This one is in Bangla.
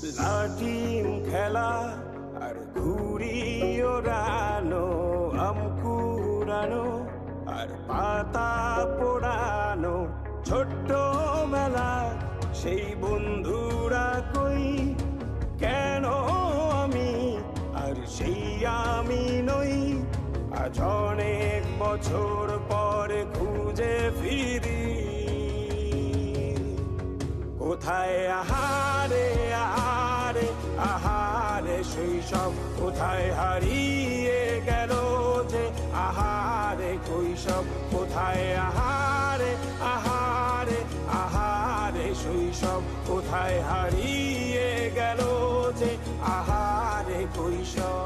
লাটিম খেলা আর ঘুড়ি ওড়ানো, আম কুড়ানো আর পাতা পোড়ানো, ছোট্ট বেলা সেই বন্ধুরা কই, কেন আমি আর সেই আমি নই। আজ অনেক বছর পরে খুঁজে ফিরি, কোথায় আহারে আহারে আহারে শৈশব, কোথায় হারিয়ে গেল যে আহারে কৈশব, কোথায় আহারে আহারে আহারে শৈশব, কোথায় হারিয়ে গেল যে আহারে কৈশব।